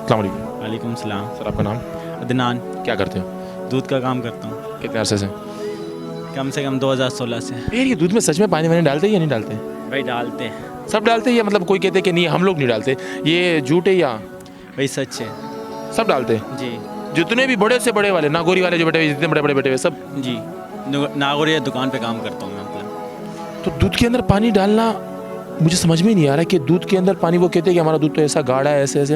السلام علیکم. وعلیکم السلام. سر آپ کا نام؟ عدنان. کیا کرتے ہو؟ دودھ کا کام کرتا ہوں. کتنے عرصے سے؟ کم سے کم 2016 سے. یار یہ دودھ میں سچ میں پانی وانی ڈالتے ہیں یا نہیں ڈالتے؟ بھائی ڈالتے ہیں. سب ڈالتے ہیں یا مطلب کوئی کہتے ہیں کہ نہیں ہم لوگ نہیں ڈالتے، یہ جھوٹ ہے یا بھائی سچ ہے. سب ڈالتے ہیں؟ جی جتنے بھی بڑے سے بڑے والے ناگوری والے جو بیٹھے ہوئے جتنے بڑے بڑے بیٹھے ہوئے سب؟ جی. ناگوری دکان پہ کام کرتا ہوں میں. مطلب تو دودھ کے اندر پانی ڈالنا مجھے سمجھ میں نہیں آ رہا کہ دودھ کے اندر پانی، وہ کہتے ہیں کہ ہمارا دودھ تو ایسا گاڑھا ہے ایسے ایسے،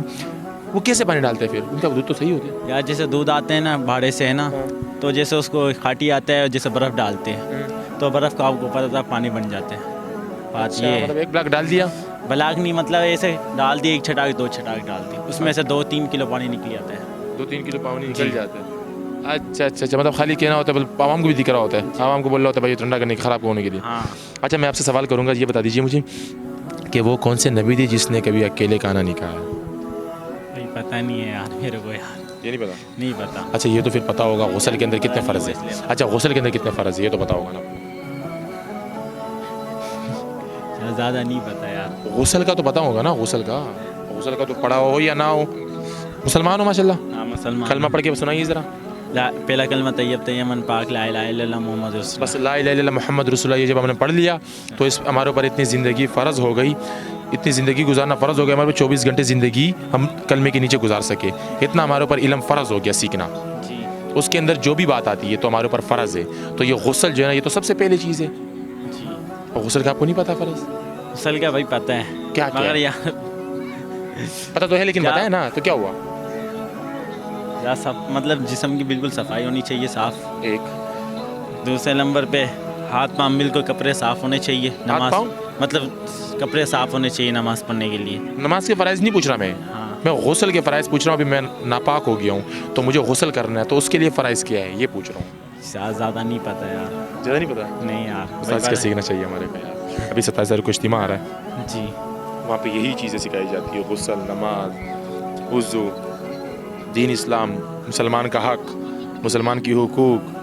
وہ کیسے پانی ڈالتے ہیں پھر؟ ان کا دودھ تو صحیح ہوتا ہے یار. جیسے دودھ آتے ہیں نا بھاڑے سے ہے نا، تو جیسے اس کو کھاٹی آتا ہے، جیسے برف ڈالتے ہیں تو برف کا آپ کو پتہ تھا پانی بن جاتے ہیں. بات یہ مطلب ایک بلاک ڈال دیا؟ بلاک نہیں، مطلب ایسے ڈال دی، ایک چھٹاک دو چھٹاک ڈال دی، اس میں سے 2-3 کلو پانی نکل جاتا ہے. 2-3 کلو پانی نکل جاتا ہے. اچھا اچھا اچھا، مطلب خالی کہنا ہوتا ہے، عوام کو بھی دکھ رہا ہوتا ہے، عوام کو بول رہا ہوتا ہے بھائی ٹھنڈا کرنے خراب ہونے کے لیے. ہاں. اچھا میں آپ سے سوال کروں گا، یہ بتا دیجیے مجھے کہ وہ کون سے نبی تھے جس نے کبھی اکیلے کھانا نہیں کھایا؟ بھائی پتہ نہیں ہے یار میرے کو. یار یہ نہیں پتا؟ نہیں پتا. اچھا یہ تو پھر پتا ہوگا غسل کے اندر کتنے فرض ہے. اچھا غسل کے اندر کتنے فرض ہے یہ تو پتا ہوگا نا؟ زیادہ نہیں پتا یار. غسل کا تو پتا ہوگا نا؟ غسل کا تو پڑھا ہو یا نہ ہو. مسلمان ہو ماشاء اللہ؟ ہاں مسلمان. کلمہ پڑھ کے سنائیے ذرا. پہلا کلمہ طیب طیمن پاک لا الہ الا اللہ محمد رسول. بس لا الہ الا اللہ محمد رسول اللہ، یہ جب ہم نے پڑھ لیا تو اس ہمارے اوپر اتنی زندگی فرض ہو گئی، اتنی زندگی گزارنا فرض ہو گیا ہمارے اوپر، 24 گھنٹے زندگی ہم کلمے کے نیچے گزار سکے، اتنا ہمارے اوپر علم فرض ہو گیا سیکھنا. جی. اس کے اندر جو بھی بات آتی ہے تو ہمارے اوپر فرض ہے. تو یہ غسل جو ہے نا یہ تو سب سے پہلے چیز ہے. جی. اور غسل کا آپ کو نہیں پتا فرض؟ غسل کا بھائی پتہ ہے. کیا مگر یار پتہ تو ہے لیکن کیا؟ بتائیں نا تو کیا ہوا؟ مطلب جسم کی بالکل صفائی ہونی چاہیے، صاف. ایک دوسرے نمبر پہ ہاتھ پاؤں بالکل کپڑے صاف ہونے چاہیے. نماز مطلب کپڑے صاف ہونے چاہیے نماز پڑھنے کے لیے. نماز کے فرائض نہیں پوچھ رہا میں. ہاں. میں غسل کے فرائض پوچھ رہا ہوں. ابھی میں ناپاک ہو گیا ہوں تو مجھے غسل کرنا ہے، تو اس کے لیے فرائض کیا ہے یہ پوچھ رہا ہوں. زیادہ نہیں پتہ یار. زیادہ نہیں پتا؟ نہیں یار. استاد کے سیکھنا چاہیے ہمارے کو یار. ابھی 27 تاریخ کو اجتماع آ رہا ہے. جی. وہاں پہ یہی چیزیں سکھائی جاتی ہے، غسل، نماز، وضو، دین اسلام، مسلمان کا حق، مسلمان کی حقوق.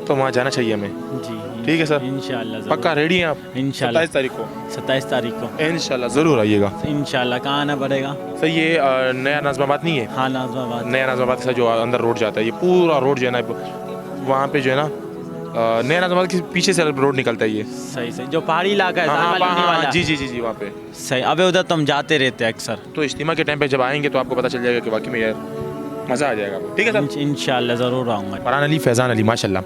تو وہاں جانا چاہیے ہمیں. جی ٹھیک ہے سر، انشاءاللہ. پکا ریڈی ہیں آپ؟ انشاءاللہ 27 تاریخ کو. 27 تاریخ کو انشاءاللہ ضرور آئیے گا. انشاءاللہ. کہاں آنا پڑے گا؟ سر یہ نیا ناظم آباد نہیں ہے؟ ہاں ناظم آباد. نیا ناظم آباد سے جو اندر روڈ جاتا ہے، یہ پورا روڈ جو ہے نا وہاں پہ جو ہے نا نیا ناظم آباد کے پیچھے سے روڈ نکلتا ہے یہ. صحیح جو پہاڑی علاقہ ہے. جی جی جی جی وہاں پہ. صحیح. ابھی ادھر تو ہم جاتے رہتے ہیں اکثر. تو اجتماع کے ٹائم پہ جب آئیں گے تو آپ کو پتہ چل جائے گا کہ واقعی میں یار مزہ آ جائے گا. ٹھیک ہے سر، انشاءاللہ ضرور آؤں گا. فرحان علی، فیضان علی، ماشاء اللہ.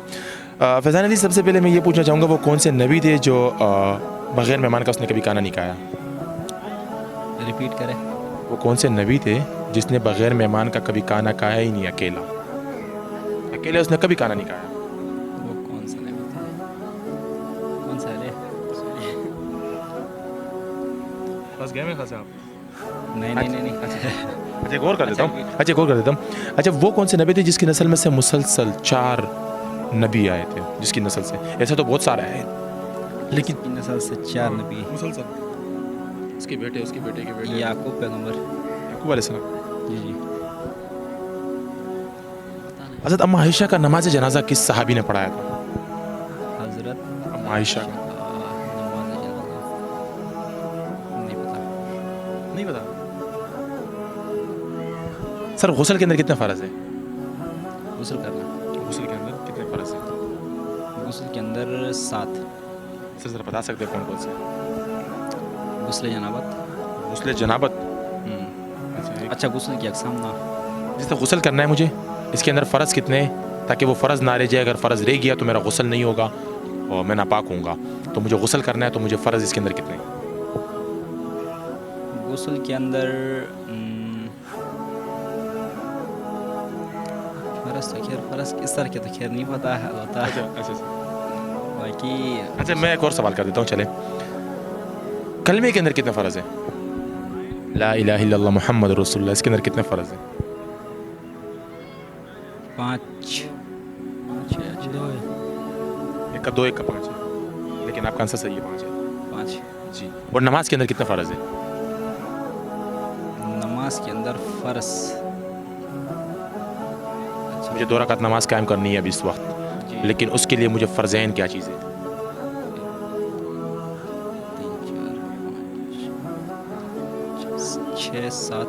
فیضان علی، سب سے پہلے میں یہ پوچھنا چاہوں گا وہ کون سے نبی تھے جو بغیر مہمان کا اس نے کبھی کھانا نہیں کھایا؟ ریپیٹ کریں. وہ کون سے نبی تھے جس نے بغیر مہمان کا کبھی کھانا کھایا ہی نہیں؟ اکیلے اس نے کبھی کھانا نہیں کھایا. وہ کون سے نبی تھے؟ کون سا ہے؟ بس گئے میں خاصا آپ. نہیں. اچھا غور کر دیتا ہوں. اچھا وہ کون سے نبی تھے جس کی نسل میں سے مسلسل 4 نبی آئے تھے؟ جس کی نسل سے، ایسے تو بہت سارے آئے لیکن کی نسل سے 4 نبی مسلسل. اس کے بیٹے کے بیٹے یعقوب پیغمبر. یعقوب علیہ السلام. جی. حضرت اما عائشہ کا نماز جنازہ کس صحابی نے پڑھایا تھا؟ حضرت اما عائشہ کا. نہیں پتا. سر غسل کے اندر کتنے فرض ہے؟ غسل کرنا. غسل کے اندر کتنے فرض ہے؟ غسل کے اندر 7. سر بتا سکتے ہیں کون سے؟ غسل جنابت. غسل جنابت. اچھا غسل کی اقسام نا. جس طرح غسل کرنا ہے مجھے، اس کے اندر فرض کتنے ہیں تاکہ وہ فرض نہ رہ جائے؟ اگر فرض رہ گیا تو میرا غسل نہیں ہوگا اور میں ناپاک ہوں گا. تو مجھے غسل کرنا ہے تو مجھے فرض اس کے اندر کتنے ہیں؟ غسل کے اندر فرض کس طرح کے تو خیر نہیں پتا ہوتا. باقی اچھا میں ایک اور سوال کر دیتا ہوں. چلے کلمے کے اندر کتنے فرض ہیں؟ لا الہ الا اللہ محمد رسول اللہ، اس کے اندر کتنے فرض ہیں؟ 5. ایک کا 2 ایک کا 5 ہے، لیکن آپ کا آنسر صحیح ہے 5 ہے. جی. اور نماز کے اندر کتنے فرض ہیں؟ نماز کے اندر فرض مجھے 2 رکعت نماز قائم کرنی ہے ابھی اس وقت. جی. لیکن اس کے لیے مجھے فرضین کیا چیز ہے؟ 3 4 5 6 6 7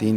3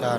4।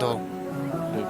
2।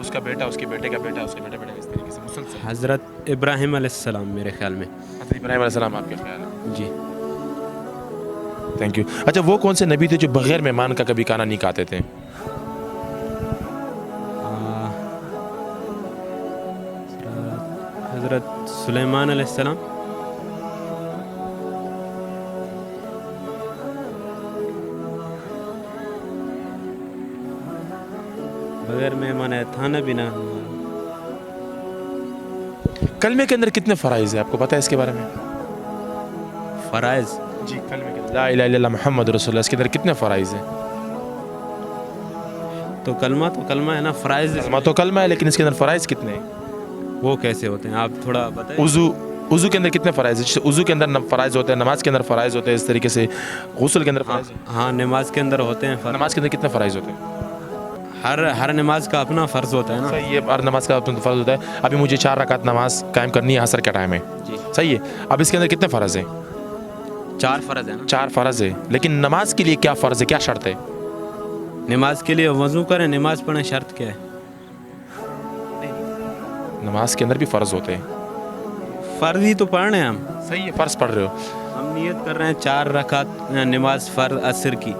اس کا بیٹا، اس کے بیٹے کا بیٹا، اس کے بیٹے بیٹے، اس طریقے سے مسلسل. حضرت ابراہیم علیہ السلام میرے خیال میں. حضرت ابراہیم علیہ السلام آپ کے خیال ہے؟ جی. Thank you. اچھا وہ کون سے نبی تھے جو بغیر مہمان کا کبھی کھانا نہیں کھاتے تھے؟ حضرت سلیمان علیہ السلام. بغیر مہمان ہے تھا نبی نا. کلمے کے اندر کتنے فرائض ہیں آپ کو پتہ ہے اس کے بارے میں؟ فرائض. جی کلمے کے اندر لا الہ الا اللہ محمد رسول اللہ، اس کے اندر کتنے فرائض ہیں؟ تو کلمہ ہے نا. فرائض کلمہ تو کلمہ ہے لیکن اس کے اندر فرائض کتنے ہیں؟ وہ کیسے ہوتے ہیں آپ تھوڑا بتائیں. وضو کے اندر کتنے فرائض ہیں؟ جیسے وضو کے اندر فرائض ہوتے ہیں، نماز کے اندر فرائض ہوتے ہیں، اس طریقے سے غسل کے اندر فرائض ہیں. ہاں نماز کے اندر ہوتے ہیں. نماز کے اندر کتنے فرائض ہوتے ہیں؟ ہر نماز کا اپنا فرض ہوتا ہے نا. صحیح ہے، ہر نماز کا اپنا فرض ہوتا ہے. ابھی مجھے 4 رکعت نماز قائم کرنی ہے عصر کے ٹائم میں. جی. صحیح ہے. اب اس کے اندر کتنے فرض ہیں؟ 4 فرض ہے نا. 4 فرض ہے، لیکن نماز کے لیے کیا فرض ہے، کیا شرط ہے؟ نماز کے لیے وضو کریں، نماز پڑھیں. شرط کیا ہے؟ نماز کے اندر بھی فرض ہوتے ہیں. فرض ہی تو پڑھ رہے ہیں ہم. صحیح ہے، فرض پڑھ رہے ہو. ہم نیت کر رہے ہیں 4 رکعت نماز فرض عصر کی.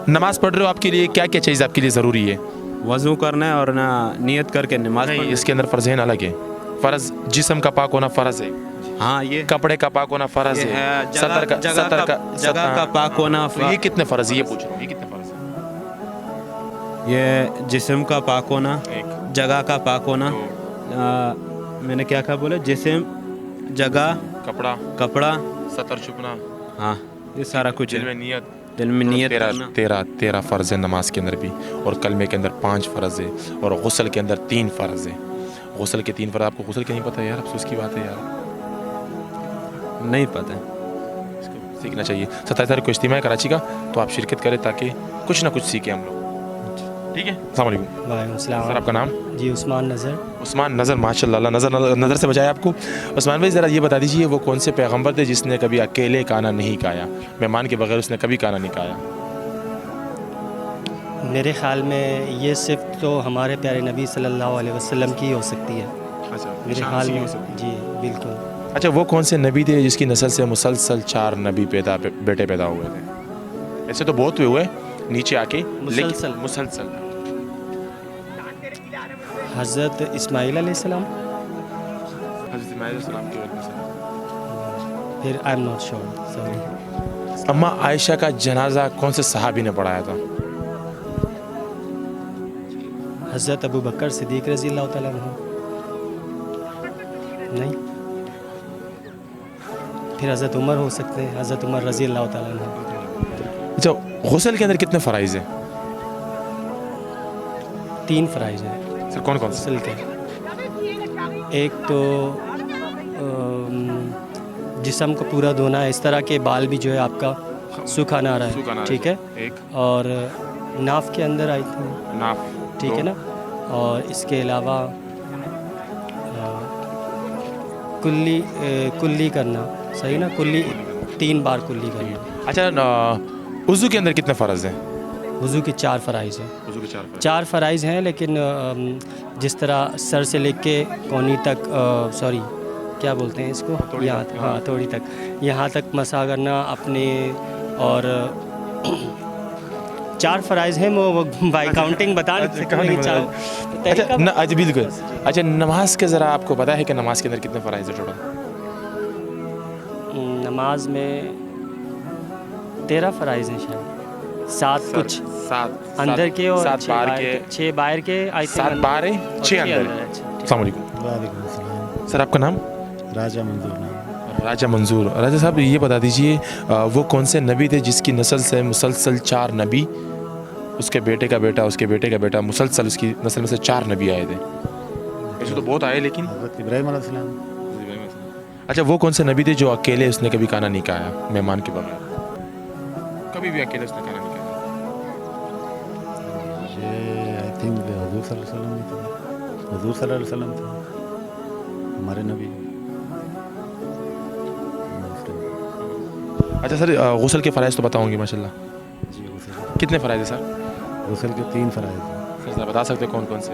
نماز پڑھ رہے ہو، آپ کے لیے کیا کیا چیز آپ کے لیے ضروری ہے؟ وضو کرنا ہے اور نا نیت کر کے نماز پڑھنا. اس کے اندر فرض ہے نا الگ ہے. فرض جسم کا پاک ہونا فرض ہے. ہاں یہ کپڑے کا پاک ہونا فرض ہے. جگہ کا پاک ہونا. تو یہ کتنے فرض ہے یہ پوچھ رہا ہوں، یہ کتنے فرض ہے؟ یہ جسم کا پاک ہونا، جگہ کا پاک ہونا. میں نے کیا کہا بولے؟ جسم، جگہ، کپڑا، سطر چھپنا. ہاں یہ سارا کچھ دل میں نیت. دل میں نیت کرنا. 13 فرض ہے نماز کے اندر بھی، اور کلمے کے اندر 5 فرض ہے، اور غسل کے اندر 3 فرض ہے. غسل کے 3 فرض. آپ کو غسل کے نہیں پتہ یار؟ افسوس کی بات ہے یار. نہیں پتہ ہے. اس کو سیکھنا چاہیے. 27 تاریخ کو اجتماع ہے کراچی کا، تو آپ شرکت کریں تاکہ کچھ نہ کچھ سیکھیں ہم لوگ. ٹھیک ہے. السلام علیکم. وعلیکم السلام. سر آپ کا نام؟ جی عثمان نظر. عثمان نظر. ماشاء اللہ، نظر سے بچایا آپ کو. عثمان بھائی ذرا یہ بتا دیجیے وہ کون سے پیغمبر تھے جس نے کبھی اکیلے کھانا نہیں کھایا، مہمان کے بغیر اس نے کبھی کھانا نہیں کھایا؟ میرے خیال میں یہ صرف تو ہمارے پیارے نبی صلی اللہ علیہ وسلم کی ہو سکتی ہے میرے خیال میں. جی بالکل. اچھا وہ کون سے نبی تھے جس کی نسل سے مسلسل 4 نبی بیٹے پیدا ہوئے تھے؟ ایسے تو بہت ہوئے نیچے آ کے، مسلسل. حضرت اسماعیل علیہ السلام. حضرت اسماعیل علیہ السلام کی وجہ سے. پھر I am not sure, sorry. اماں عائشہ کا جنازہ کون سے صحابی نے پڑھایا تھا؟ حضرت ابو بکر صدیق رضی اللہ تعالیٰ عنہ. نہیں، پھر حضرت عمر ہو سکتے ہیں، حضرت عمر رضی اللہ تعالیٰ عنہ. اچھا غسل کے اندر کتنے فرائض ہیں؟ 3 فرائض ہیں سر. کون کون سے؟ غسل کے. ایک تو جسم کو پورا دھونا ہے، اس طرح کے بال بھی جو ہے آپ کا سکھانا رہا ہے. ٹھیک ہے. ایک اور ناف کے اندر آئی تھی. ناف. ٹھیک ہے نا. اور اس کے علاوہ کلی کرنا. صحیح نا. کلی 3 بار کلی کرنا. اچھا وضو کے اندر کتنے فرض ہیں؟ وضو کے 4 فرائض ہیں. وضو کے 4 فرائض ہیں، لیکن جس طرح سر سے لے کے کونی تک، سوری کیا بولتے ہیں اس کو، یہاں ہاں تھوڑی تک، یہاں تک مسح کرنا اپنے. اور 4 فرائض ہیں، وہ بائی کاؤنٹنگ بتا نہیں سکتے. اچھا بالکل. اچھا نماز کے ذرا آپ کو پتا ہے کہ نماز کے اندر کتنے فرائض ہیں ٹوٹل؟ نماز میں 13 فرائض ہیں شاید. 7 کچھ 7 اندر کے اور 7 باہر کے. 6 باہر کے. 7 باہر ہے، 6 اندر ہے. السلام علیکم. وعلیکم السلام. سر آپ کا نام؟ راجہ منظور نام. راجہ منظور. راجہ صاحب یہ بتا دیجئے وہ کون سے نبی تھے جس کی نسل سے مسلسل 4 نبی، اس کے بیٹے کا بیٹا، اس کے بیٹے کا بیٹا، مسلسل اس کی نسل میں سے 4 نبی آئے تھے؟ ایسے تو بہت آئے لیکن. حضرت ابراہیم علیہ السلام. اچھا وہ کون سے نبی تھے جو اکیلے اس نے کبھی کھانا نہیں کھایا مہمان کے بغیر؟ کبھی بھی اکیلے اس نے کھانا نہیں کھایا؟ یہ آئی تھنک حضور صلی اللہ علیہ وسلم تھے. حضور صلی اللہ علیہ وسلم تھے ہمارے نبی. اچھا سر غسل کے فرائض تو بتاؤں گی ماشاء اللہ. جی غسل. کتنے فرائض ہیں سر؟ غسل کے 3 فرائض ہیں. سر ذرا بتا سکتے کون کون سے؟